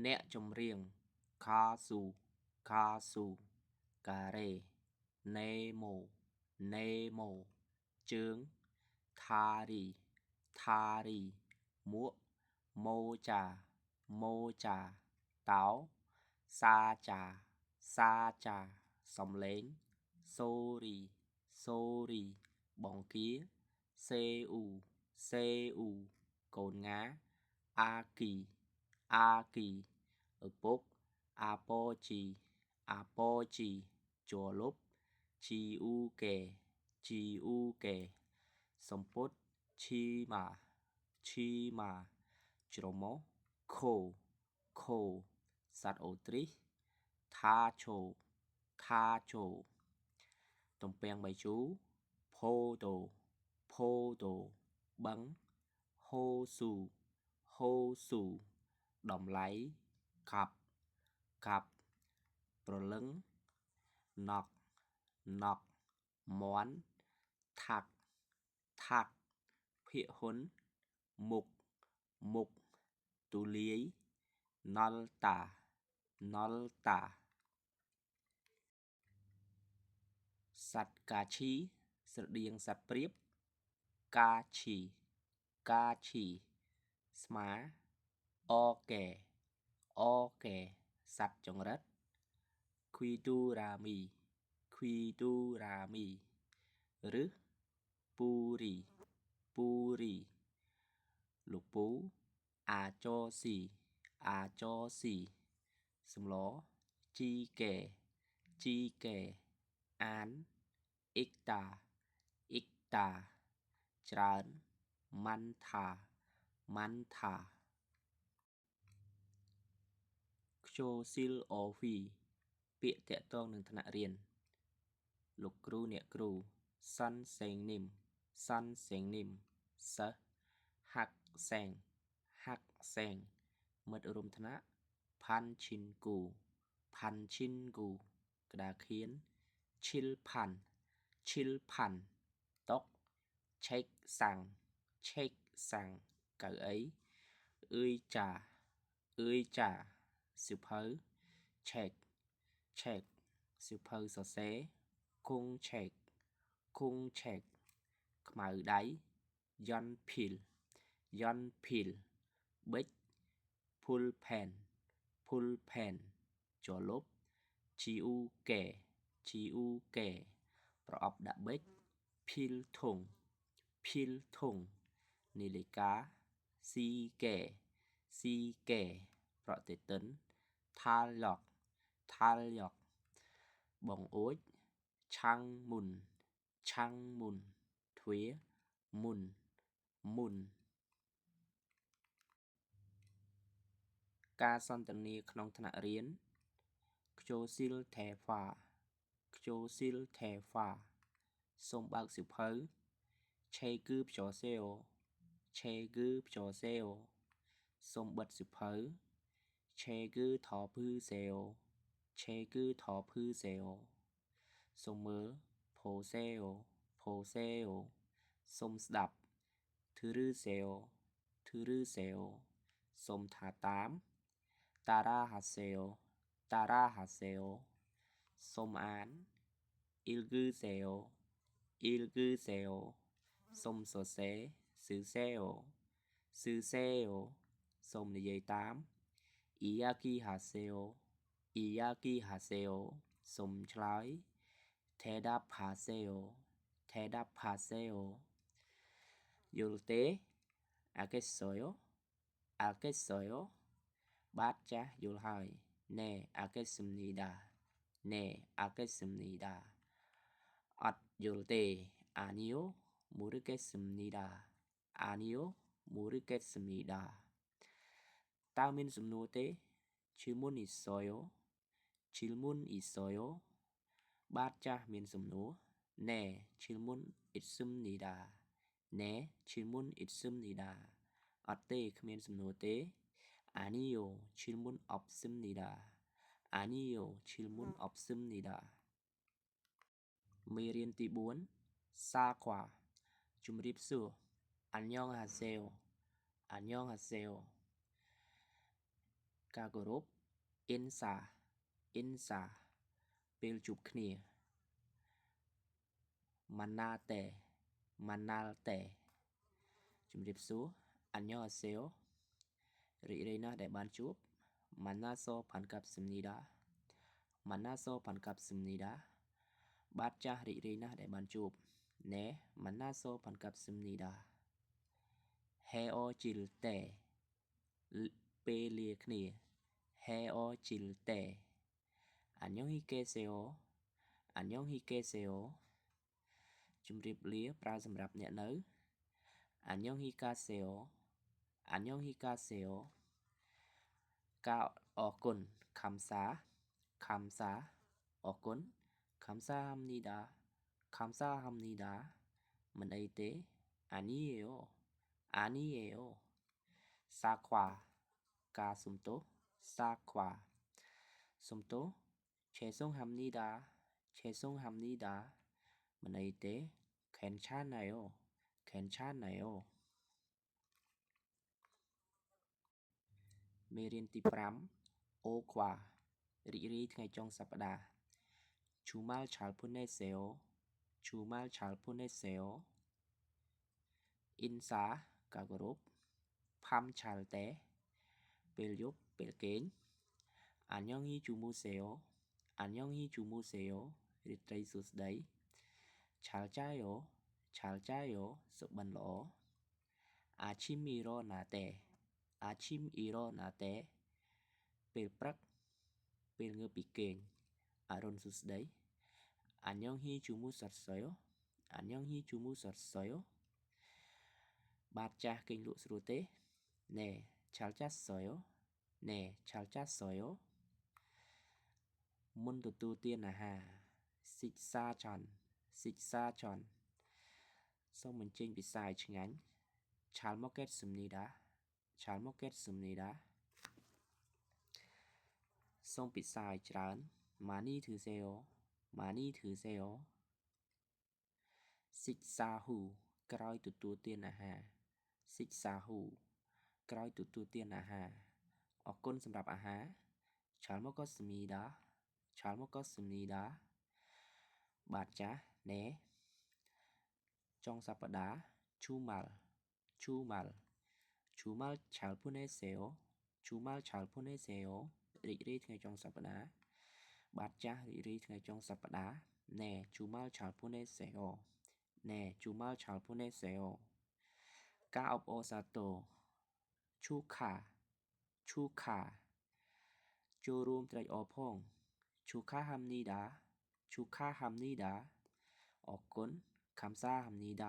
អ្នកចម្រៀង Kazu ការ៉េ Nemo ជើង Thari មួក Mocha តោ Sacha សំឡេង Sorry បង្គា Seu កូនងា Aki ឪពុក Apoji ជាលុប Chiuke សំពត់ Chima ច្រមុះ Kho សត្វអូទ្រីស Thacho ទំពាំងបាយជូរ Photo បឹង Hosu តម្លៃ Cup ព្រលឹង Knock មាន់ Thak ភាគហ៊ុន មុខ ទូលាយ Nolta សត្វកាឈី ស្រដៀងសត្វព្រាប កាឈី ស្មា Orke សត្វចង្រិត Quidurami ឬ Puri លោកពូ Ajosi សម្ល Chike អាន Ikta ច្រើន Manta ខ្ជរស៊ីលអូវីពាក្យតាក់ទងនឹងថ្នាក់រៀន លោកគ្រូអ្នកគ្រូ Son Seng Nim សិស្ស Hak Seng មិត្តរួមថ្នាក់ Phan Chin Gu ក្តារខៀន Chil Pan តុក Cheik Sang កៅអី Cha សៀវភៅ Check សៀវភៅសរសេរ Kung Check ខ្មៅដៃ Yon Pil ប៊ិច Full Pan ជាលុប Chiuke ប្រអប់ដាក់ប៊ិច Phil Thung នាឡិកា CK ប្រតិទិន Thalyok បង្អួច Changmun ទ្វារ Mun ការសន្ទនាក្នុងថ្នាក់រៀន ខ្ជរស៊ីលថេហ្វា សូមបើកសៀវភៅ Chegu ព្យសេអូ សូមបិទសៀវភៅ Chegu ថភឺសេអូ សូមមើល Poseo សូមស្ដាប់ Thuru Seo សូមថាតាម Tarahaseo សូមអាន Ilgu Seo សូមសរសេរ Suseo សូមនិយាយតាម Iyaki Haseo សូមឆ្លើយ Thedap Haseo យល់ទេ Akesoyo បាទចាស់យល់ហើយ Nè Akesumnida អត់យល់ទេ Anio Murikesumnida តើមានសំណួរទេ Chilmun Isoyo បាទចាស់មានសំណួរ Nè Chilmun Itsumnida អត់ទេគ្មានសំណួរទេ Anio Chilmun Opsumnida មេរៀនទី4 Sakwa ជំរាបសួរ Annyeonghaseyo ការគោរព insa ពេលជួបគ្នា manate ជំរាបសួរ annyeonghaseyo រីករាយណាស់ដែលបានជួប manaso 반갑습니다 បាទចាស់រីករាយណាស់ដែលបានជួប 네 만나서 반갑습니다 헤어질 때 ពេលលាគ្នា 헤어질 때 안녕히 계세요 ជម្រាបលាប្រើសម្រាប់អ្នកនៅ 안녕히 가세요 ការអរគុណ 감사 អរគុណ 감사합니다 មិនអីទេ 아니에요 សាខ្វាការសុំទោស សាខ្វាសុំទោស 죄송합니다 មិនអីទេ 괜찮아요 មេរៀនទី5 អូខ្វារីករាយថ្ងៃចុងសប្តាហ៍ 주말 잘 보내세요 인사 ការគោរព 밤잘 때 ពេលយប់ពេលគេង 안녕히 주무세요 រាត្រីសួស្តី 잘 자요 សុបិនល្អ 아침 일어날 때 ពេលព្រឹកពេលងើបពីគេង អរុណសួស្តី 안녕히 주무셨어요 បាទចាស់គេងលក់ស្រួលទេ 네 잘 잤어요 មុនទទួលទានអាហារ 식사전 សូមអញ្ជើញពិសាឲ្យឆ្ងាញ់ 잘 먹겠습니다 សូមពិសាឲ្យច្រើន 많이 드세요 식사후 ក្រោយទទួលទានអាហារ 식사후 ក្រោយទទួលទានអាហារ អរគុណសម្រាប់អាហារ 잘 먹었습니다 បាទចាស់ 네 ចុងសប្តាហ៍ 주말 잘 보내세요 រីករាយថ្ងៃចុងសប្តាហ៍ បាទចាស់រីករាយថ្ងៃចុងសប្តាហ៍ 네 주말 잘 보내세요 ការអបអរសាទរ 축하 ចូលរួមត្រេកអរផង 축하합니다 អរគុណ 감사합니다